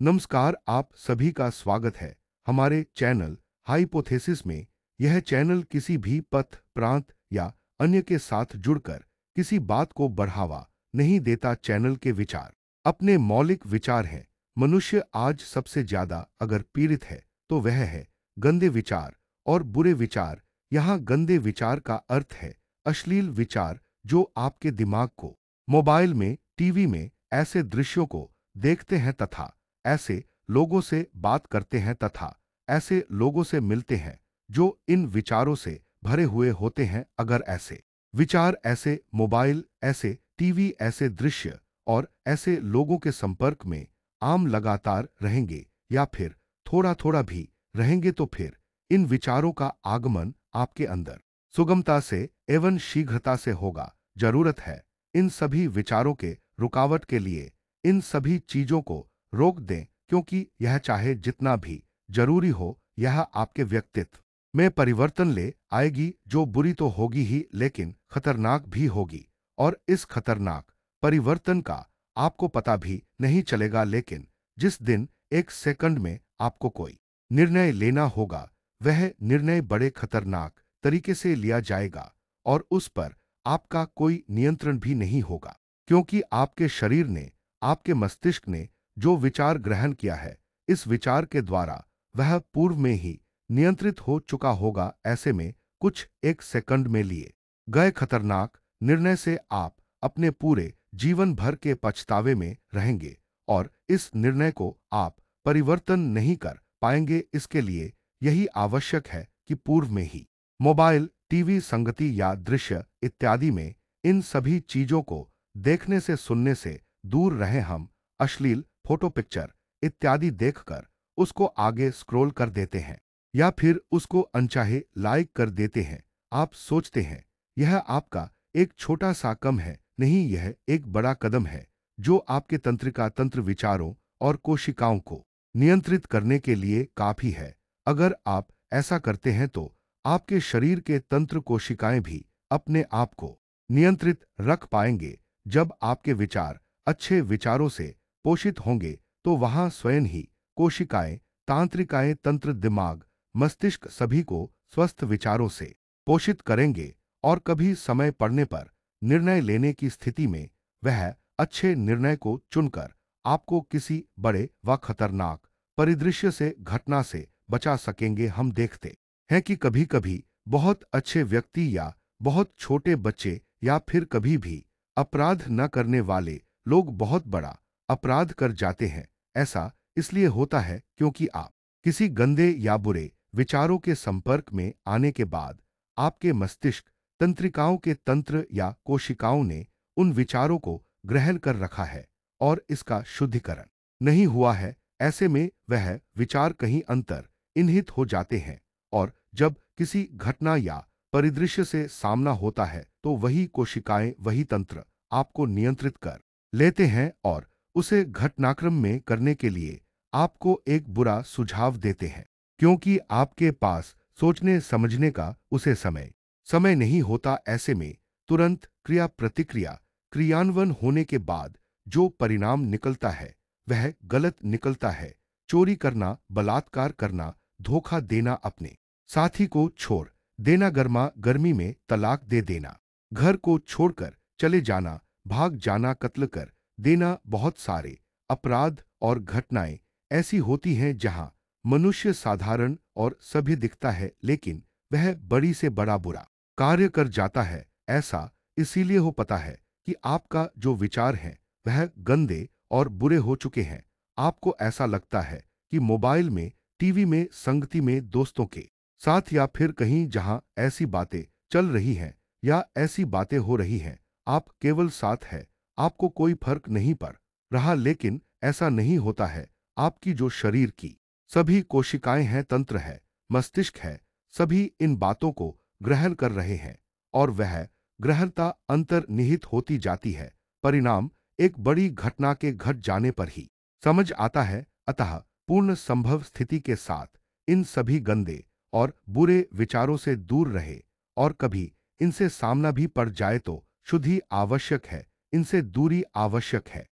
नमस्कार, आप सभी का स्वागत है हमारे चैनल हाइपोथेसिस में। यह चैनल किसी भी पथ, प्रांत या अन्य के साथ जुड़कर किसी बात को बढ़ावा नहीं देता। चैनल के विचार अपने मौलिक विचार हैं। मनुष्य आज सबसे ज्यादा अगर पीड़ित है तो वह है गंदे विचार और बुरे विचार। यहाँ गंदे विचार का अर्थ है अश्लील विचार जो आपके दिमाग को, मोबाइल में, टीवी में ऐसे दृश्यों को देखते हैं तथा ऐसे लोगों से बात करते हैं तथा ऐसे लोगों से मिलते हैं जो इन विचारों से भरे हुए होते हैं। अगर ऐसे विचार, ऐसे मोबाइल, ऐसे टीवी, ऐसे दृश्य और ऐसे लोगों के संपर्क में आम लगातार रहेंगे या फिर थोड़ा थोड़ा भी रहेंगे तो फिर इन विचारों का आगमन आपके अंदर सुगमता से एवं शीघ्रता से होगा। जरूरत है इन सभी विचारों के रुकावट के लिए इन सभी चीजों को रोक दें, क्योंकि यह चाहे जितना भी जरूरी हो, यह आपके व्यक्तित्व में परिवर्तन ले आएगी, जो बुरी तो होगी ही लेकिन खतरनाक भी होगी। और इस खतरनाक परिवर्तन का आपको पता भी नहीं चलेगा, लेकिन जिस दिन एक सेकंड में आपको कोई निर्णय लेना होगा, वह निर्णय बड़े खतरनाक तरीके से लिया जाएगा और उस पर आपका कोई नियंत्रण भी नहीं होगा, क्योंकि आपके शरीर ने, आपके मस्तिष्क ने जो विचार ग्रहण किया है, इस विचार के द्वारा वह पूर्व में ही नियंत्रित हो चुका होगा। ऐसे में कुछ एक सेकंड में लिए गए खतरनाक निर्णय से आप अपने पूरे जीवन भर के पछतावे में रहेंगे और इस निर्णय को आप परिवर्तन नहीं कर पाएंगे। इसके लिए यही आवश्यक है कि पूर्व में ही मोबाइल, टीवी, संगति या दृश्य इत्यादि में इन सभी चीजों को देखने से, सुनने से दूर रहें। हम अश्लील फोटो, पिक्चर इत्यादि देखकर उसको आगे स्क्रॉल कर देते हैं या फिर उसको अनचाहे लाइक कर देते हैं। आप सोचते हैं यह आपका एक छोटा सा कम है, नहीं, यह एक बड़ा कदम है जो आपके तंत्रिका तंत्र, विचारों और कोशिकाओं को नियंत्रित करने के लिए काफी है। अगर आप ऐसा करते हैं तो आपके शरीर के तंत्र, कोशिकाएं भी अपने आप को नियंत्रित रख पाएंगे। जब आपके विचार अच्छे विचारों से पोषित होंगे तो वहां स्वयं ही कोशिकाएं, तांत्रिकाएं, तंत्र, दिमाग, मस्तिष्क सभी को स्वस्थ विचारों से पोषित करेंगे और कभी समय पड़ने पर निर्णय लेने की स्थिति में वह अच्छे निर्णय को चुनकर आपको किसी बड़े व खतरनाक परिदृश्य से, घटना से बचा सकेंगे। हम देखते हैं कि कभी कभी बहुत अच्छे व्यक्ति या बहुत छोटे बच्चे या फिर कभी भी अपराध न करने वाले लोग बहुत बड़ा अपराध कर जाते हैं। ऐसा इसलिए होता है क्योंकि आप किसी गंदे या बुरे विचारों के संपर्क में आने के बाद आपके मस्तिष्क, तंत्रिकाओं के तंत्र या कोशिकाओं ने उन विचारों को ग्रहण कर रखा है और इसका शुद्धिकरण नहीं हुआ है। ऐसे में वह विचार कहीं अंतर इन्हित हो जाते हैं और जब किसी घटना या परिदृश्य से सामना होता है तो वही कोशिकाएं, वही तंत्र आपको नियंत्रित कर लेते हैं और उसे घटनाक्रम में करने के लिए आपको एक बुरा सुझाव देते हैं, क्योंकि आपके पास सोचने समझने का उसे समय नहीं होता। ऐसे में तुरंत क्रिया प्रतिक्रिया क्रियान्वयन होने के बाद जो परिणाम निकलता है वह गलत निकलता है। चोरी करना, बलात्कार करना, धोखा देना, अपने साथी को छोड़ देना, गर्मा गर्मी में तलाक दे देना, घर को छोड़कर चले जाना, भाग जाना, कत्ल कर देना। बहुत सारे अपराध और घटनाएं ऐसी होती हैं जहां मनुष्य साधारण और सभ्य दिखता है, लेकिन वह बड़ी से बड़ा बुरा कार्य कर जाता है। ऐसा इसीलिए हो पता है कि आपका जो विचार है वह गंदे और बुरे हो चुके हैं। आपको ऐसा लगता है कि मोबाइल में, टीवी में, संगति में, दोस्तों के साथ या फिर कहीं जहां ऐसी बातें चल रही हैं या ऐसी बातें हो रही हैं, आप केवल साथ है, आपको कोई फर्क नहीं पड़ रहा। लेकिन ऐसा नहीं होता है। आपकी जो शरीर की सभी कोशिकाएं हैं, तंत्र है, मस्तिष्क है, सभी इन बातों को ग्रहण कर रहे हैं और वह ग्रहणता अंतर्निहित होती जाती है। परिणाम एक बड़ी घटना के घट जाने पर ही समझ आता है। अतः पूर्ण संभव स्थिति के साथ इन सभी गंदे और बुरे विचारों से दूर रहे और कभी इनसे सामना भी पड़ जाए तो शुद्धि आवश्यक है, इनसे दूरी आवश्यक है।